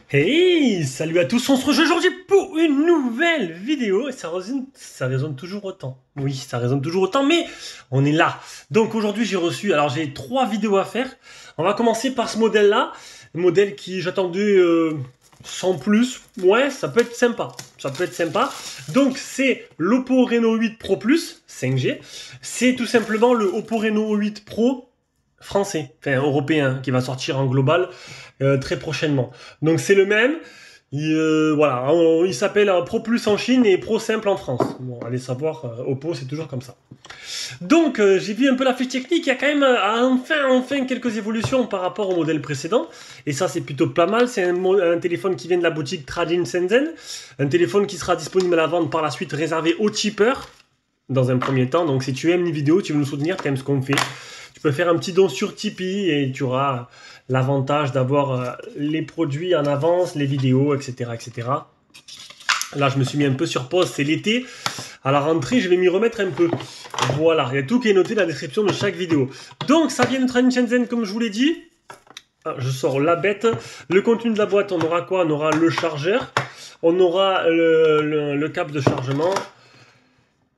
Hey, salut à tous, on se rejoint aujourd'hui pour une nouvelle vidéo et ça résonne toujours autant. Oui, ça résonne toujours autant, mais on est là. Donc aujourd'hui j'ai reçu, alors j'ai 3 vidéos à faire. On va commencer par ce modèle-là, modèle qui j'attendais sans plus. Ouais, ça peut être sympa, ça peut être sympa. Donc c'est l'Oppo Reno 8 Pro Plus 5G. C'est tout simplement le Oppo Reno 8 Pro français, enfin européen, qui va sortir en global très prochainement. Donc c'est le même. Voilà, il s'appelle Pro Plus en Chine et Pro Simple en France. Bon, allez savoir, Oppo c'est toujours comme ça. Donc j'ai vu un peu la fiche technique, il y a quand même enfin quelques évolutions par rapport au modèle précédent. Et ça c'est plutôt pas mal, c'est un téléphone qui vient de la boutique Tradin Shenzhen. Un téléphone qui sera disponible à la vente par la suite réservé aux tipeurs dans un premier temps. Donc si tu aimes les vidéos, tu veux nous soutenir, tu aimes ce qu'on fait, tu peux faire un petit don sur Tipeee et tu auras l'avantage d'avoir les produits en avance, les vidéos, etc., etc. Là, je me suis mis un peu sur pause, c'est l'été. À la rentrée, je vais m'y remettre un peu. Voilà, il y a tout qui est noté dans la description de chaque vidéo. Donc, ça vient de Tradin Shenzhen, comme je vous l'ai dit. Je sors la bête. Le contenu de la boîte, on aura quoi? On aura le chargeur, on aura le câble de chargement,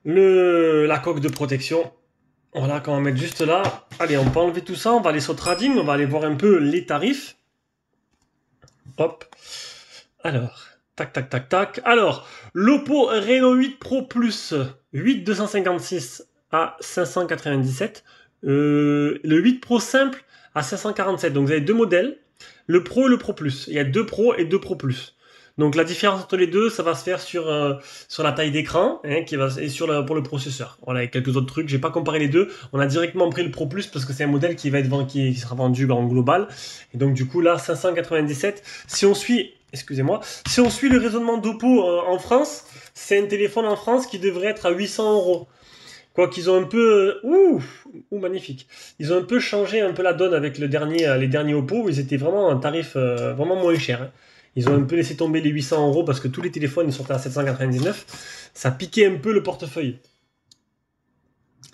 la coque de protection. Voilà, qu'on va mettre juste là. Allez, on peut enlever tout ça, on va aller sur Trading, on va aller voir un peu les tarifs. Hop. Alors, tac, tac, tac, tac. Alors, l'Oppo Reno 8 Pro Plus, 8256 à 597. Le 8 Pro Simple à 547. Donc, vous avez deux modèles, le Pro et le Pro Plus. Il y a deux Pro et deux Pro Plus. Donc la différence entre les deux, ça va se faire sur la taille d'écran et pour le processeur. Voilà, et quelques autres trucs. J'ai pas comparé les deux. On a directement pris le Pro Plus parce que c'est un modèle qui sera vendu en global. Et donc du coup là, 597. Si on suit le raisonnement d'Oppo en France, c'est un téléphone en France qui devrait être à 800 €. Quoi qu'ils ont un peu... magnifique. Ils ont un peu changé un peu la donne avec les derniers Oppo, où ils étaient vraiment un tarif vraiment moins cher. Hein. Ils ont un peu laissé tomber les 800 € parce que tous les téléphones ils sortaient à 799. Ça piquait un peu le portefeuille.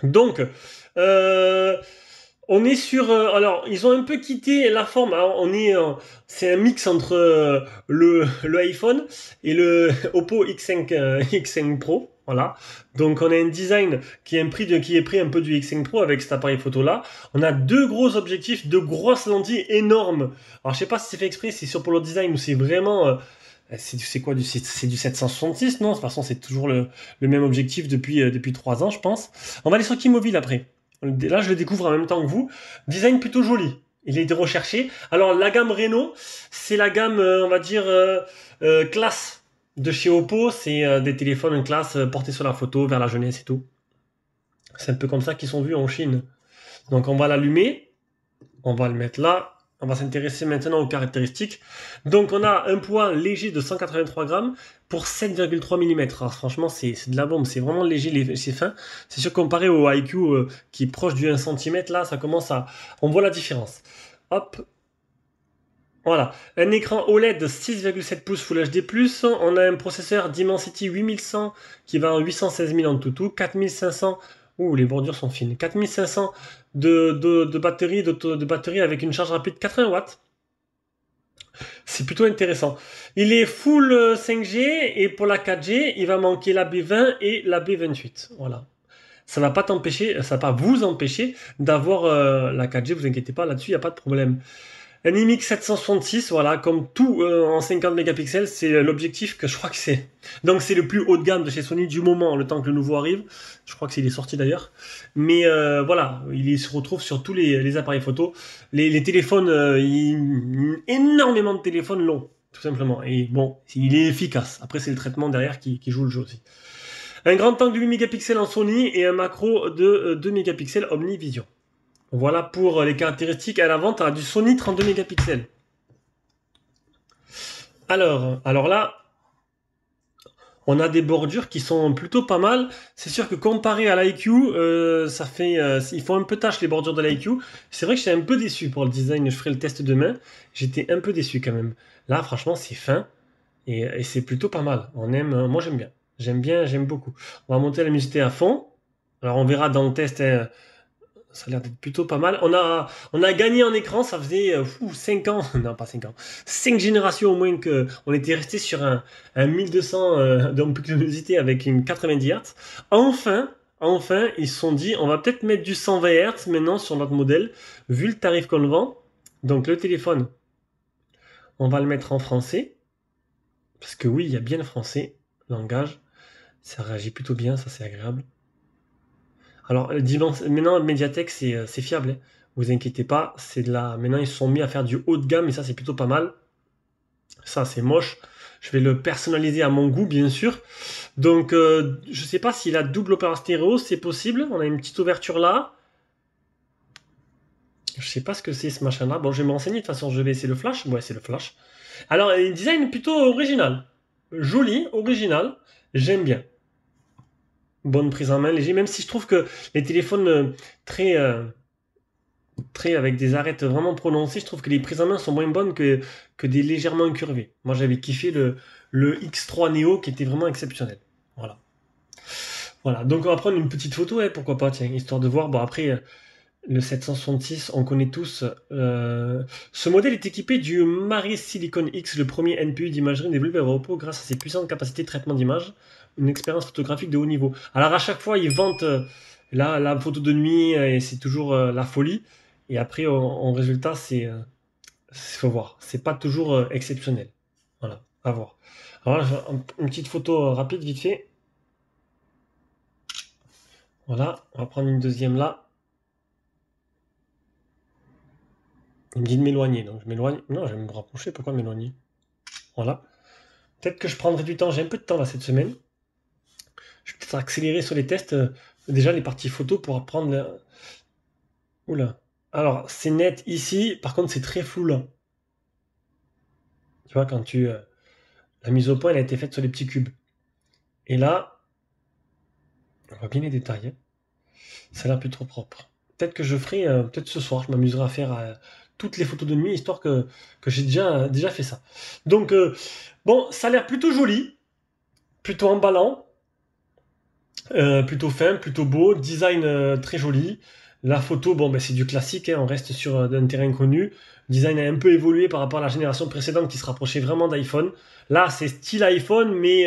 Donc, on est sur... alors, ils ont un peu quitté la forme. Alors, c'est un mix entre le iPhone et le Oppo X5 Pro. Voilà. Donc, on a un design qui est pris un peu du X5 Pro avec cet appareil photo là. On a deux gros objectifs, deux grosses lentilles énormes. Alors, je sais pas si c'est fait exprès, si c'est sur pour le design ou c'est vraiment... c'est quoi c'est du 766, non? De toute façon, c'est toujours le même objectif depuis 3 ans, je pense. On va aller sur Kimobil après. Là, je le découvre en même temps que vous. Design plutôt joli. Il a été recherché. Alors, la gamme Reno, c'est la gamme, on va dire, classe de chez Oppo. C'est des téléphones classe portés sur la photo, vers la jeunesse et tout. C'est un peu comme ça qu'ils sont vus en Chine. Donc, on va l'allumer. On va le mettre là. On va s'intéresser maintenant aux caractéristiques. Donc, on a un poids léger de 183 grammes pour 7,3 mm. Alors, franchement, c'est de la bombe. C'est vraiment léger, c'est fin. C'est sûr, comparé au IQ qui est proche du 1 cm, là, ça commence à... On voit la différence. Hop. Voilà. Un écran OLED de 6,7 pouces Full HD+. On a un processeur Dimensity 8100 qui va en 816 000 en tout. 4500... Ouh, les bordures sont fines. 4500 de batterie avec une charge rapide 80 watts. C'est plutôt intéressant. Il est full 5G et pour la 4G, il va manquer la B20 et la B28. Voilà. Ça va pas vous empêcher d'avoir la 4G, vous inquiétez pas, là-dessus, il n'y a pas de problème. Un IMX 766, voilà, comme tout en 50 mégapixels, c'est l'objectif que je crois que c'est. Donc c'est le plus haut de gamme de chez Sony du moment, le temps que le nouveau arrive. Je crois que c'est sorti d'ailleurs. Mais voilà, il se retrouve sur tous les appareils photo. Les téléphones, énormément de téléphones longs, tout simplement. Et bon, il est efficace. Après, c'est le traitement derrière qui joue le jeu aussi. Un grand angle de 8 mégapixels en Sony et un macro de 2 mégapixels OmniVision. Voilà pour les caractéristiques. À la vente, on a du Sony 32 mégapixels. Alors là, On a des bordures qui sont plutôt pas mal. C'est sûr que comparé à l'IQ, ça fait, ils font un peu tâche les bordures de l'IQ. C'est vrai que j'étais un peu déçu pour le design. Je ferai le test demain. J'étais un peu déçu quand même. Là, franchement, c'est fin et c'est plutôt pas mal. On aime, moi j'aime bien. J'aime bien, j'aime beaucoup. On va monter la luminosité à fond. Alors on verra dans le test, hein, ça a l'air d'être plutôt pas mal. On a gagné en écran, ça faisait 5 ans, non pas 5 ans, 5 générations au moins que on était resté sur un 1200 de luminosité avec une 90 Hz. Enfin, ils se sont dit, on va peut-être mettre du 120 Hz maintenant sur notre modèle, vu le tarif qu'on le vend. Donc le téléphone, on va le mettre en français, parce que oui, il y a bien le français, langage, ça réagit plutôt bien, ça c'est agréable. Alors, maintenant, Mediatek, c'est fiable, hein. Vous inquiétez pas, c'est de la. Maintenant, ils se sont mis à faire du haut de gamme et ça, c'est plutôt pas mal. Ça, c'est moche. Je vais le personnaliser à mon goût, bien sûr. Donc, je sais pas s'il a double opérateur stéréo, c'est possible. On a une petite ouverture là. Je sais pas ce que c'est ce machin-là. Bon, je vais me renseigner. De toute façon, je vais essayer le flash. Ouais, c'est le flash. Alors, un design plutôt original. Joli, original. J'aime bien. Bonne prise en main, léger. Même si je trouve que les téléphones très. Très avec des arêtes vraiment prononcées, je trouve que les prises en main sont moins bonnes que des légèrement incurvées. Moi j'avais kiffé le X3 Neo qui était vraiment exceptionnel. Voilà. Voilà, donc on va prendre une petite photo, hein, pourquoi pas, tiens, histoire de voir. Bon après, le 766, on connaît tous. Ce modèle est équipé du Maris Silicon X, le premier NPU d'imagerie développé par Oppo grâce à ses puissantes capacités de traitement d'image, une expérience photographique de haut niveau. Alors à chaque fois, ils vantent la photo de nuit et c'est toujours la folie. Et après, en résultat, faut voir. C'est pas toujours exceptionnel. Voilà, à voir. Alors là, je vais une petite photo rapide, vite fait. Voilà, on va prendre une deuxième là. Il me dit de m'éloigner, donc je m'éloigne. Non, je vais me rapprocher, pourquoi m'éloigner? Voilà. Peut-être que je prendrai du temps, j'ai un peu de temps là cette semaine. Je vais peut-être accélérer sur les tests, déjà les parties photos pour apprendre. Oula. Alors, c'est net ici, par contre c'est très flou là. Tu vois, quand la mise au point, elle a été faite sur les petits cubes. Et là, on voit bien les détails, hein. Ça a l'air plus trop propre. Peut-être que je ferai, peut-être ce soir, je m'amuserai à faire toutes les photos de nuit, histoire que j'ai déjà fait ça. Donc, bon, ça a l'air plutôt joli, plutôt emballant, plutôt fin, plutôt beau, design très joli. La photo, bon, ben, c'est du classique, hein, on reste sur un terrain connu. Le design a un peu évolué par rapport à la génération précédente qui se rapprochait vraiment d'iPhone. Là, c'est style iPhone, mais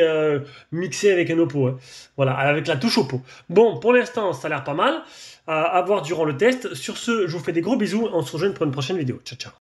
mixé avec un Oppo, hein. Voilà, avec la touche Oppo. Bon, pour l'instant, ça a l'air pas mal. À voir durant le test. Sur ce, je vous fais des gros bisous. On se rejoint pour une prochaine vidéo. Ciao, ciao.